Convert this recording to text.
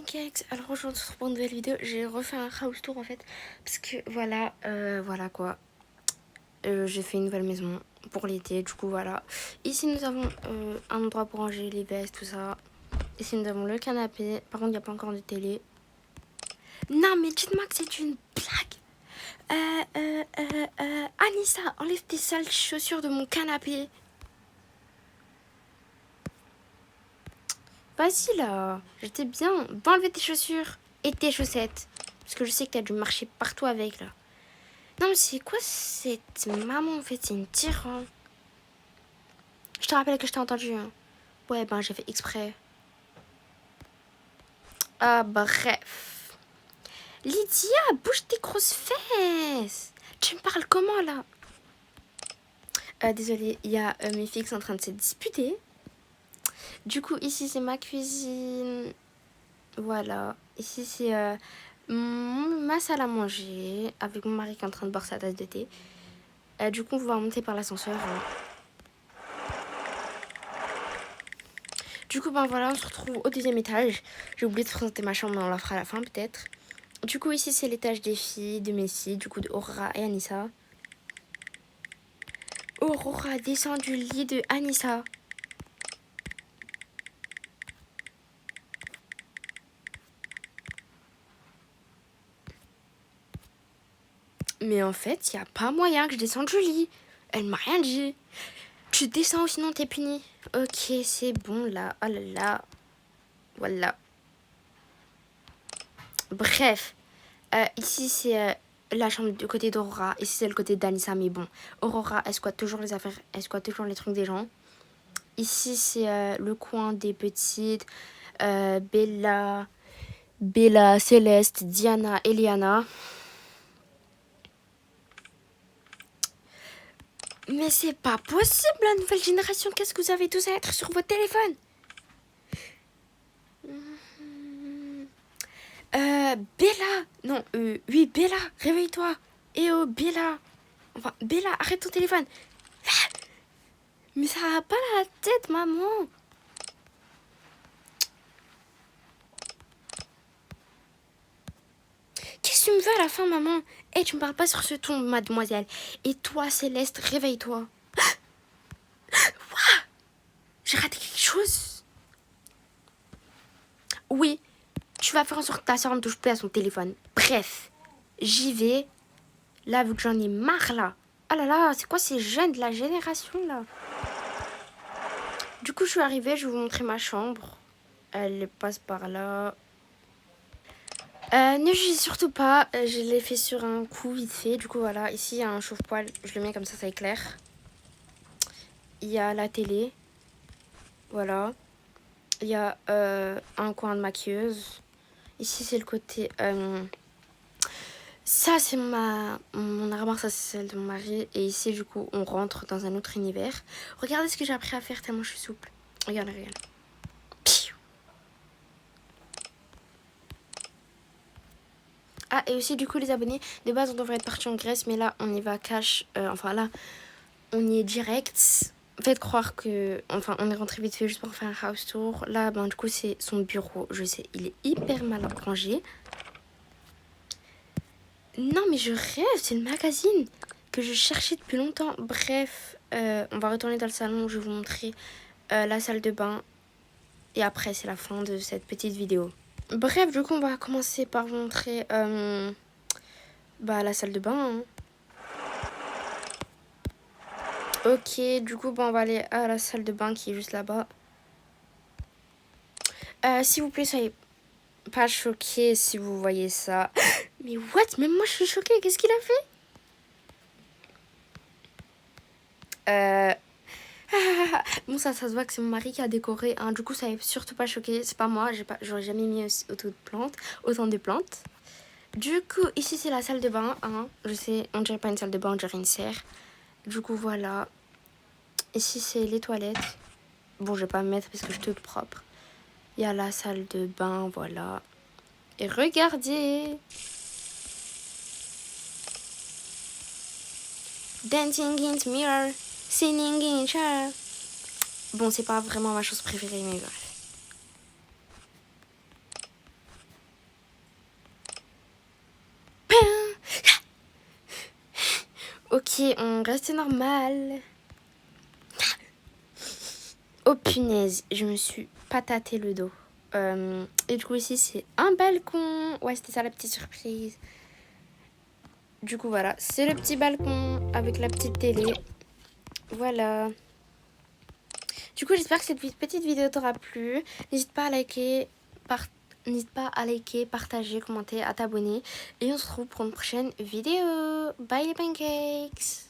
Pancakes, alors aujourd'hui on se retrouve pour une nouvelle vidéo. J'ai refait un house tour en fait, parce que voilà quoi, j'ai fait une nouvelle maison pour l'été, du coup voilà. Ici nous avons un endroit pour ranger les vestes, tout ça. Ici nous avons le canapé, par contre il n'y a pas encore de télé. Non mais dites-moi que c'est une blague. Anissa, enlève tes sales chaussures de mon canapé. Vas-y là, j'étais bien. Va enlever tes chaussures et tes chaussettes. Parce que je sais que t'as dû marcher partout avec là. Non mais c'est quoi cette maman en fait? C'est une tyran. Je te rappelle que je t'ai entendu. Hein. Ouais ben j'ai fait exprès. Ah bref. Lydia, bouge tes grosses fesses. Tu me parles comment là? Désolée, il y a mes filles qui sont en train de se disputer. Du coup ici c'est ma cuisine. Voilà. Ici c'est ma salle à manger. Avec mon mari qui est en train de boire sa tasse de thé. Du coup on va monter par l'ascenseur. Hein. Du coup, ben voilà, on se retrouve au deuxième étage. J'ai oublié de présenter ma chambre, mais on la fera à la fin peut-être. Du coup, ici, c'est l'étage des filles, de Messi, du coup, de Aurora et Anissa. Aurora descend du lit de Anissa. Mais en fait, il n'y a pas moyen que je descende du lit. Elle m'a rien dit. Tu descends ou sinon t'es puni. Ok, c'est bon là. Oh là là. Voilà. Bref. Ici, c'est la chambre du côté d'Aurora. Ici, c'est le côté d'Anissa. Mais bon, Aurora, elle squatte toujours les affaires. Elle squatte toujours les trucs des gens. Ici, c'est le coin des petites. Bella, Céleste, Diana, Eliana. Mais c'est pas possible, la nouvelle génération. Qu'est-ce que vous avez tous à être sur votre téléphone? Bella. Non, oui, Bella, réveille-toi. Eh oh, Bella. Enfin, Bella, arrête ton téléphone. Mais ça va pas la tête, maman. Qu'est-ce que tu me veux à la fin, maman? Eh, tu me parles pas sur ce ton, mademoiselle. Et toi, Céleste, réveille-toi. J'ai raté quelque chose. Oui, tu vas faire en sorte que ta soeur ne touche plus à son téléphone. Bref, j'y vais. Là, vu que j'en ai marre, là. Oh là là, c'est quoi ces jeunes de la génération, là? Du coup, je suis arrivée, je vais vous montrer ma chambre. Elle passe par là. Ne jugez surtout pas, je l'ai fait sur un coup vite fait. Du coup, voilà, ici, il y a un chauffe-poêle. Je le mets comme ça éclaire. Il y a la télé. Voilà. Il y a un coin de maquilleuse. Ici, c'est le côté... ça, c'est mon armoire, ça, c'est celle de mon mari. Et ici, du coup, on rentre dans un autre univers. Regardez ce que j'ai appris à faire tellement je suis souple. Regardez, regardez. Ah, et aussi, du coup, les abonnés, de base, on devrait être parti en Grèce. Mais là, on y va cash. Enfin, là, on y est direct. Faites croire que... Enfin, on est rentré vite fait juste pour faire un house tour. Là, ben, du coup, c'est son bureau. Je sais, il est hyper mal rangé. Non, mais je rêve, c'est le magazine que je cherchais depuis longtemps. Bref, on va retourner dans le salon. Je vais vous montrer la salle de bain. Et après, c'est la fin de cette petite vidéo. Bref, du coup, on va commencer par vous montrer la salle de bain. Hein. Ok, du coup, on va aller à la salle de bain qui est juste là-bas. S'il vous plaît, soyez pas choqués si vous voyez ça. Mais what? Même moi, je suis choquée. Qu'est-ce qu'il a fait? Bon, ça se voit que c'est mon mari qui a décoré. Hein. Du coup, ça n'est surtout pas choqué. C'est pas moi. J'aurais jamais mis autant de plantes. Du coup, ici, c'est la salle de bain. Hein. Je sais, on dirait pas une salle de bain, on dirait une serre. Du coup, voilà. Ici, c'est les toilettes. Bon, je vais pas me mettre parce que je suis toute propre. Il y a la salle de bain, voilà. Et regardez! Dancing in the mirror, singing in chair. Bon, c'est pas vraiment ma chose préférée, mais bref. on reste normal. Oh punaise, je me suis pas tâté le dos. Et du coup ici c'est un balcon. Ouais, c'était ça la petite surprise. Du coup voilà, c'est le petit balcon avec la petite télé. Voilà. Du coup j'espère que cette petite vidéo t'aura plu. N'hésite pas à liker, partager, commenter, à t'abonner. Et on se retrouve pour une prochaine vidéo. Bye les pancakes.